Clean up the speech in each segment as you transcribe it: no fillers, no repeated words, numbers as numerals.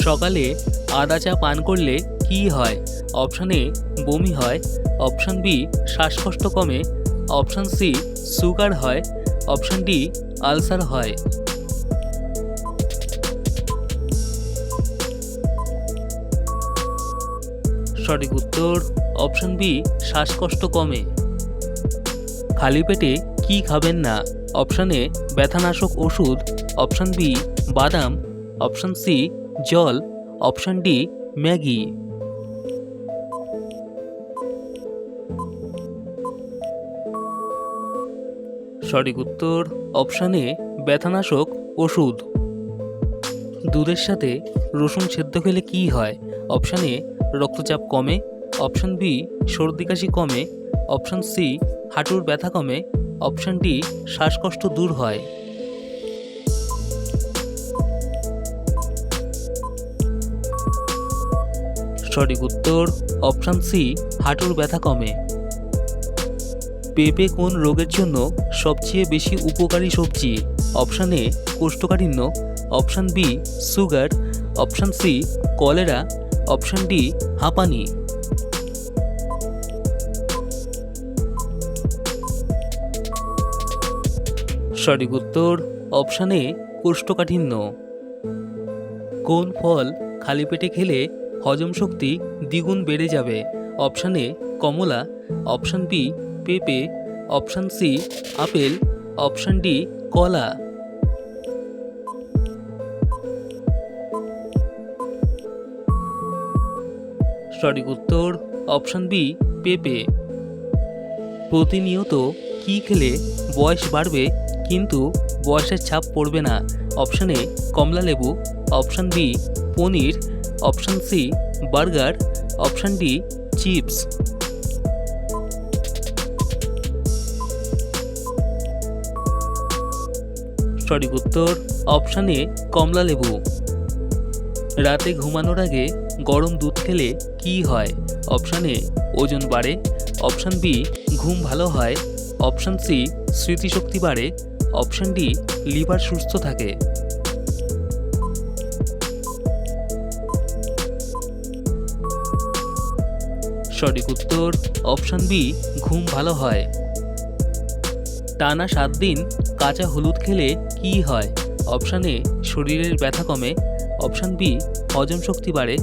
সকালে আদা চা পান করলে কি হয়? অপশান এ বমি হয়, অপশান বি শ্বাসকষ্ট কমে, অপশান সি সুগার হয়, অপশান ডি আলসার হয়। সঠিক উত্তর অপশান বি শ্বাসকষ্ট কমে। খালি পেটে কি খাবেন না? অপশান এ ব্যথানাশক ওষুধ, অপশান বি বাদাম, অপশান সি জল, অপশান ডি ম্যাগি। সঠিক উত্তর অপশান এ ব্যথানাশক ওষুধ। দুধের সাথে রসুন সেদ্ধ খেলে কি হয়? অপশান এ রক্তচাপ কমে, অপশান বি সর্দি কাশি কমে, অপশান সি হাঁটুর ব্যথা কমে, অপশান ডি শ্বাসকষ্ট দূর হয়। সঠিক উত্তর অপশান সি হাঁটুর ব্যথা কমে। পেঁপে কোন রোগের জন্য সবচেয়ে বেশি উপকারী সবজি? অপশান এ কোষ্ঠকাঠিন্য, option B sugar, option C কলেরা, অপশান ডি হাঁপানি। সঠিক উত্তর অপশান এ কোষ্ঠকাঠিন্য। কোন ফল খালি পেটে খেলে হজম শক্তি দ্বিগুণ বেড়ে যাবে? অপশান এ কমলা, অপশান বি পেঁপে, অপশান সি আপেল, অপশান ডি কলা। সঠিক উত্তর অপশান বি পেঁপে। প্রতিনিয়ত কি খেলে বয়স বাড়বে কিন্তু বয়সের ছাপ পড়বে না? অপশান এ কমলা লেবু, অপশান বি পনির, option C burger, option D chips. সঠিক উত্তর অপশান এ কমলা লেবু। রাতে ঘুমানোর আগে গরম দুধ খেলে কি হয়? অপশান এ ওজন বাড়ে, অপশান বি ঘুম ভালো হয়, অপশান সি স্মৃতিশক্তি বাড়ে, অপশান ডি লিভার সুস্থ থাকে। সঠিক উত্তর অপশান বি ঘুম ভালো হয়। টানা 7 দিন কাঁচা হলুদ খেলে কি হয়? অপশান এ শরীরের ব্যথা কমে, অপশান বি হজম শক্তি বাড়ে,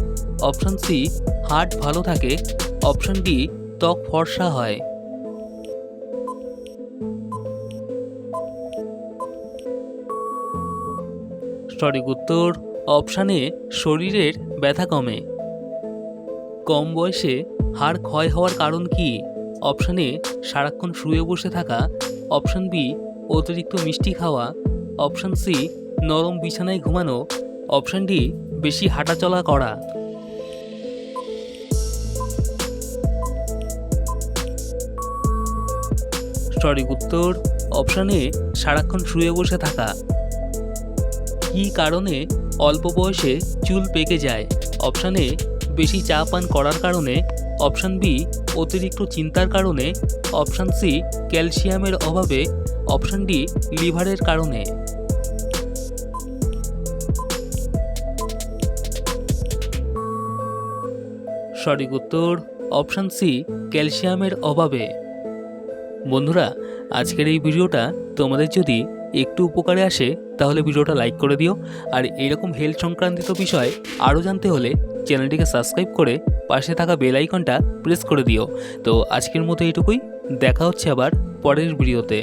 অপশান সি হার্ট ভালো থাকে, অপশান ডি ত্বক ফর্সা হয়। সঠিক উত্তর অপশান এ শরীরের ব্যথা কমে। কম বয়সে হাড় ক্ষয় হওয়ার কারণ কি? অপশান এ সারাক্ষণ শুয়ে বসে থাকা, অপশান বি অতিরিক্ত মিষ্টি খাওয়া, অপশান সি নরম বিছানায় ঘুমানো, অপশান ডি বেশি হাঁটাচলা করা। সঠিক উত্তর অপশান এ সারাক্ষণ শুয়ে বসে থাকা। কী কারণে অল্প বয়সে চুল পেকে যায়? অপশান এ বেশি চা পান করার কারণে, অপশান বি অতিরিক্ত চিন্তার কারণে, অপশান সি ক্যালসিয়ামের অভাবে, অপশান ডি লিভারের কারণে। সঠিক উত্তর অপশান সি ক্যালসিয়ামের অভাবে। বন্ধুরা, আজকের এই ভিডিওটা তোমাদের যদি একটু উপকারে আসে তাহলে ভিডিওটা লাইক করে দিও। আর এরকম হেলথ সংক্রান্তিত বিষয় আরও জানতে হলে চ্যানেলটিকে সাবস্ক্রাইব করে পাশে থাকা বেল আইকনটা প্রেস করে দিও। তো আজকের মতো এইটুকুই, দেখা হচ্ছে আবার পরের ভিডিওতে।